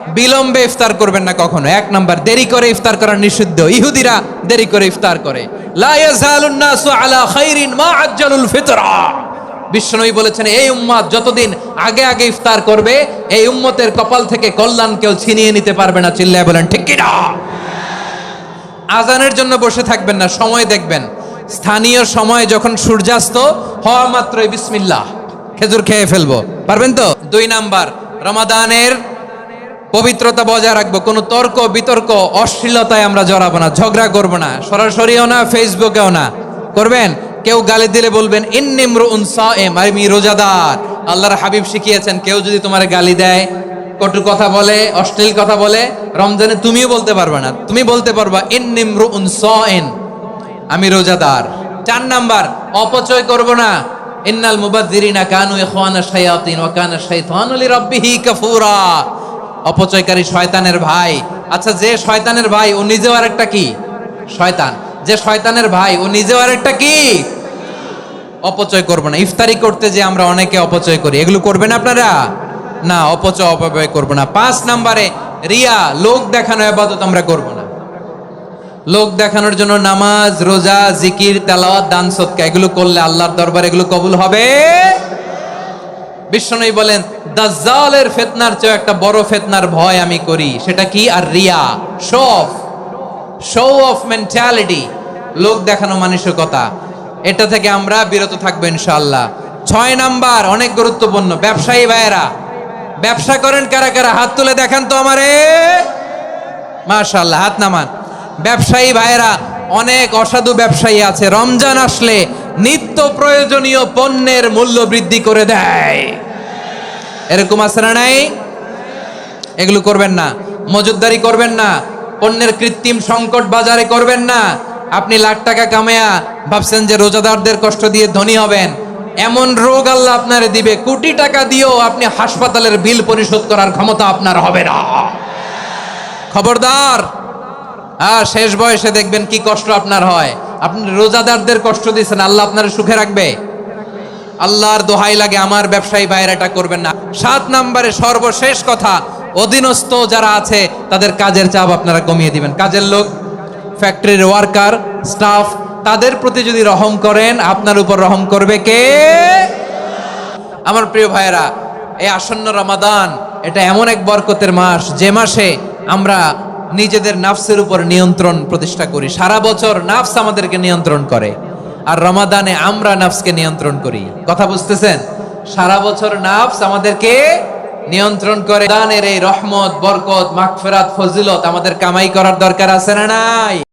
বিলম্বে ইফতার করবেন না কখনো। এক নাম্বার, দেরি করে ইফতার করা নিষিদ্ধ। ইহুদিরা দেরি করে ইফতার করে। লা ইয়াজালুন নাসু আলা খাইরিন মা আজ্জালুল ফিতরা। বিশ্বনবী বলেছেন, এই উম্মত যতদিন আগে আগে ইফতার করবে, এই উম্মতের কপাল থেকে কল্যাণ কেউ ছিনিয়ে নিতে পারবে না। চিল্লায় বলেন ঠিক কি না? আজানের জন্য বসে থাকবেন না, সময় দেখবেন। স্থানীয় সময় যখন সূর্যাস্ত হওয়া মাত্রই বিসমিল্লাহ, খেজুর খেয়ে ফেলবো। পারবেন তো? 2 নাম্বার, রমাদানের পবিত্রতা বজায় রাখবো। কোনো তর্ক বিতর্ক অশ্লীলতায় আমরা জড়াবো না, ঝগড়া করবো না, সরাসরিও না, ফেসবুকেও না। করবেন? কেউ গালি দিলে বলবেন ইন্নী ইমরুউন সায়েম, আমি রোজাদার। আল্লাহর হাবিব শিখিয়েছেন, কেউ যদি তোমার গালি দেয়, কটু কথা বলে, অশ্লীল কথা বলে, রমজানে তুমিও বলতে পারবে না। তুমি বলতে পারবা ইন্নী ইমরুউন সায়েম, আমি রোজাদার। 4 নাম্বার, অপচয় করব না। ইন্নাল মুবাযযিরিনা কানু ইখওয়ানা শায়াতিন ওয়া কানা শাইতানু লিরাব্বিহি কাফুরা। অপচয়কারী শয়তানের ভাই। আচ্ছা, যে শয়তানের ভাই ও নিজেও আরেকটা কি? শয়তান। যে শয়তানের ভাই ও নিজেও আরেকটা কি? অপচয় করব না। ইফতারি করতে যে আমরা অনেকে অপচয় করি, এগুলো করবেন আপনারা না। অপব্যয় করব না। 5 নাম্বারে, রিয়া, লোক দেখানো ইবাদত আমরা করব না। লোক দেখানোর জন্য নামাজ, রোজা, জিকির, তেলাওয়াত, দান, সদকা এগুলো করলে আল্লাহর দরবারে এগুলো কবুল হবে। বিশ্বনবী বলেন, দাজ্জালের ফিতনার চেয়ে একটা বড় ফিতনার ভয় আমি করি। সেটা কি? আর রিয়া, শো অফ মেন্টালিটি, লোক দেখানো মানসিকতা। এটা থেকে আমরা বিরত থাকবো ইনশাআল্লাহ। 6 নাম্বার, অনেক গুরুত্বপূর্ণ। ব্যবসায়ী ভাইয়েরা, ব্যবসা করেন কারা কারা? হাত তুলে দেখান তো আমারে। মাশাআল্লাহ, হাত নামান। ব্যবসায়ী ভাইয়েরা, অনেক অসাধু ব্যবসায়ী আছে, রমজান আসলে নিত্য প্রয়োজনীয় পণ্যের মূল্য বৃদ্ধি করে দেয়। এরকম আছে না নাই? এগুলো করবেন না। মজুদদারি করবেন না। পণ্যের কৃত্রিম সংকট বাজারে করবেন না। আপনি লাখ টাকা কামায়া ভাবছেন যে রোজাদারদের কষ্ট দিয়ে ধনী হবেন। এমন রোগ আল্লাহ আপনারে দিবে, কোটি টাকা দিয়েও আপনি হাসপাতালের বিল পরিশোধ করার ক্ষমতা আপনার হবে না। খবরদার। শেষ বয়সে দেখবেন কি কষ্ট আপনার হয়। আপনি রোজাদারদের কষ্ট দিচ্ছেন, আল্লাহ আপনার সুখে রাখবে? আল্লাহর দোহাই লাগে, আমার ব্যবসায়ী ভাইয়েরা এটা করবেন না। 7 নাম্বারে, সর্বশেষ কথা, অধীনস্থ যারা আছে তাদের কাজের চাপ আপনারা কমিয়ে দিবেন। কাজের লোক, ফ্যাক্টরির ওয়ার্কার, স্টাফ, তাদের প্রতি যদি রহম করেন, আপনার উপর রহম করবে কে? আমার প্রিয় ভাইয়েরা, এই আসন্ন রমাদান এটা এমন এক বরকতের মাস, যে মাসে আমরা নিজেদের নাফসের উপর নিয়ন্ত্রণ প্রতিষ্ঠা করি। সারা বছর নাফস আমাদেরকে নিয়ন্ত্রণ করে, আর রমাদানে আমরা নাফসকে নিয়ন্ত্রণ করি। কথা বুঝতেছেন? সারা বছর নাফস আমাদেরকে নিয়ন্ত্রণ করে। রমাদানের এই রহমত, বরকত, মাগফিরাত, ফজিলত আমাদের কামাই করার দরকার আছে না নাই?